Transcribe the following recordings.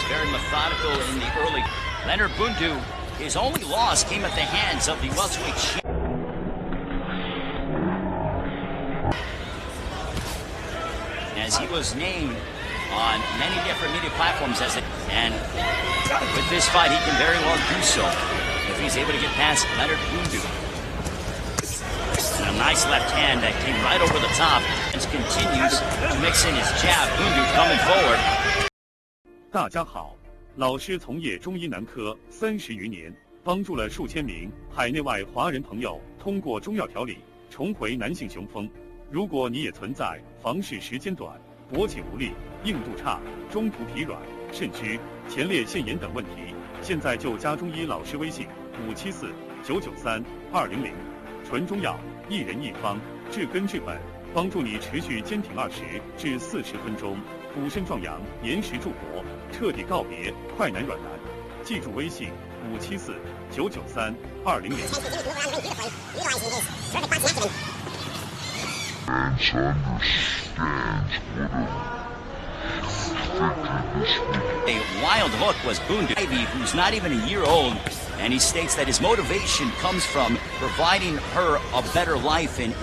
very methodical in the early. Leonard Bundu, his only loss came at the hands of the welterweight champ. As he was named on many different media platforms as and with this fight he can very well do so if he's able to get past Leonard Bundu. And a nice left hand that came right over the top and continues to mix in his jab. Bundu coming forward. 大家好，老师从业中医男科30余年，帮助了数千名海内外华人朋友通过中药调理重回男性雄风。如果你也存在房事时间短、勃起无力、硬度差、中途疲软、肾虚、前列腺炎等问题，现在就加中医老师微信574-993-200，纯中药，一人一方，治根治本，帮助你持续坚挺20至40分钟，补肾壮阳，延时助勃，彻底告别快男软男。记住微信574-993-200。A wild hook was Bundu, who's not even a year old, and he states that his motivation comes from providing her a better life and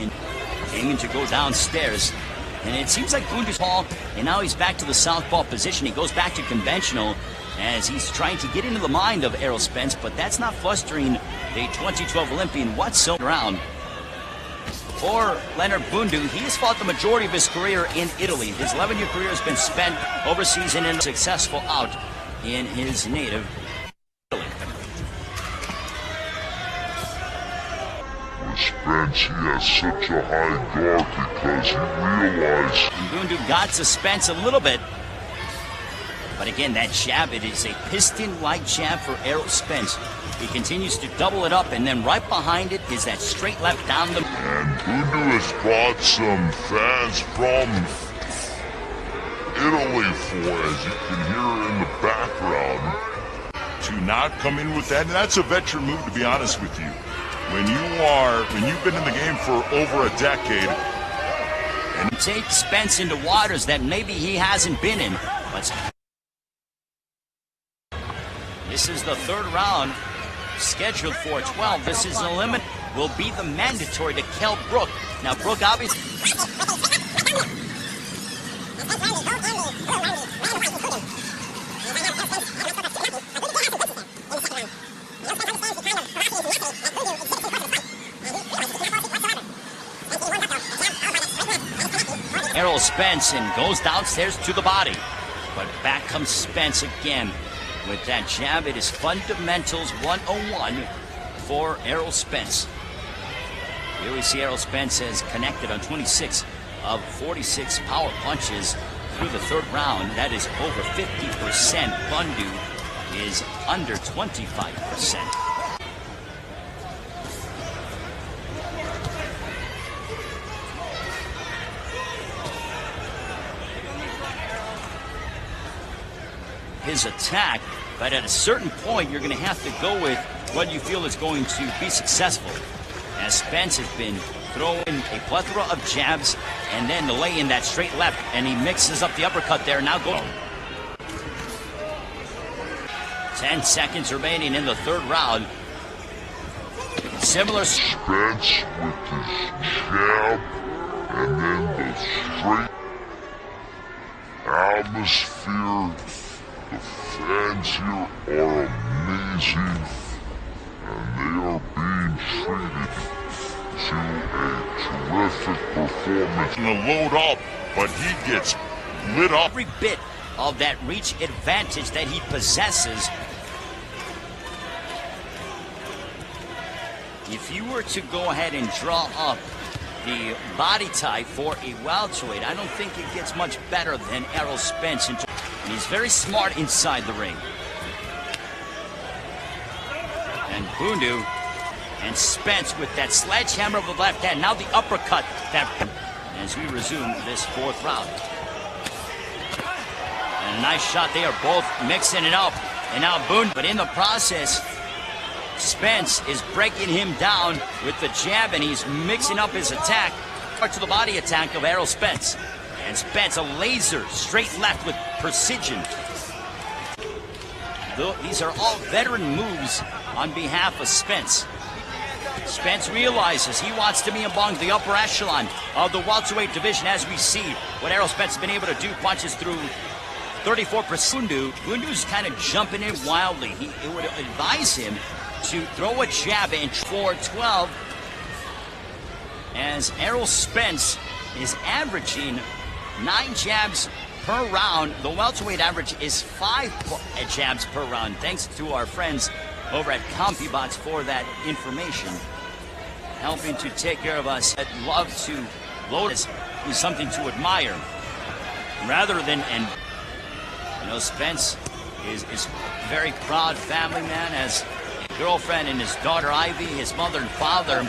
aiming to go downstairs. And it seems like Bundu's tall, and now he's back to the southpaw position. He goes back to conventional as he's trying to get into the mind of Errol Spence, but that's not flustering the 2012 Olympian whatsoever. Around. For Leonard Bundu, he has fought the majority of his career in Italy. His 11-year career has been spent overseas and successful out in his native Italy. With Spence, he has such a high guard because he realized... Bundu got to Spence a little bit. But again, that jab, it is a piston-like jab for Errol Spence. He continues to double it up, and then right behind it is that straight left down the... And Bundu has brought some fans from Italy for, as you can hear in the background. To not come in with that, and that's a veteran move, to be honest with you. When you've been in the game for over a decade... And take Spence into waters that maybe he hasn't been in. But this is the third round. Scheduled for 12. This is an limit. Will be the mandatory to Kell Brook. Now Brook obviously... Errol Spence and goes downstairs to the body. But back comes Spence again. With that jab, it is fundamentals 101 for Errol Spence. Here we see Errol Spence has connected on 26 of 46 power punches through the third round. That is over 50%. Bundu is under 25%. His attack, but at a certain point you're going to have to go with what you feel is going to be successful, as Spence has been throwing a plethora of jabs and then the lay in that straight left, and he mixes up the uppercut there. Now go. 10 seconds remaining in the third round. Similar Spence with his jab and then the straight atmosphere. The fans here are amazing, and they are being treated to a terrific performance. To load up, but he gets lit up. Every bit of that reach advantage that he possesses. If you were to go ahead and draw up the body type for a welterweight, I don't think it gets much better than Errol Spence. And he's very smart inside the ring. And Bundu and Spence with that sledgehammer of the left hand. Now the uppercut. As we resume this fourth round. And a nice shot. They are both mixing it up. And now Bundu. But in the process, Spence is breaking him down with the jab, and he's mixing up his attack. To the body attack of Errol Spence. And Spence, a laser straight left with precision. these are all veteran moves on behalf of Spence. Spence realizes he wants to be among the upper echelon of the welterweight division, as we see what Errol Spence has been able to do. Punches through 34%. Bundu's kind of jumping in wildly. It would advise him to throw a jab in 4-12, as Errol Spence is averaging 9 jabs per round. The welterweight average is 5 jabs per round. Thanks to our friends over at CompuBots for that information, helping to take care of us. I'd love to load this is something to admire, rather than, and you know, Spence is a very proud family man, as a girlfriend and his daughter Ivy, his mother and father.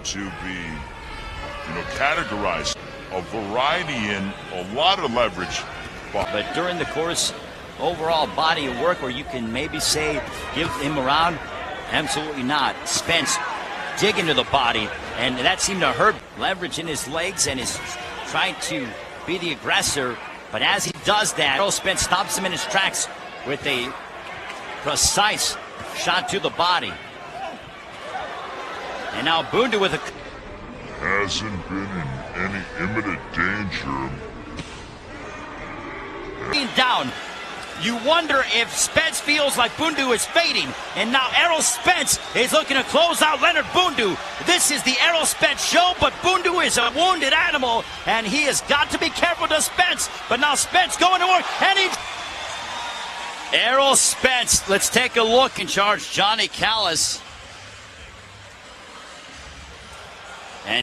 To be, you know, categorized a variety and a lot of leverage. But during the course, overall body of work where you can maybe say give him a round, absolutely not. Spence digging to the body, and that seemed to hurt. Leverage in his legs and is trying to be the aggressor. But as he does that, Errol Spence stops him in his tracks with a precise shot to the body. And now Bundu with a... Hasn't been in any imminent danger. Down. You wonder if Spence feels like Bundu is fading. And now Errol Spence is looking to close out Leonard Bundu. This is the Errol Spence show, but Bundu is a wounded animal, and he has got to be careful to Spence. But now Spence going to work, and he... Errol Spence, let's take a look. In charge, Johnny Callis.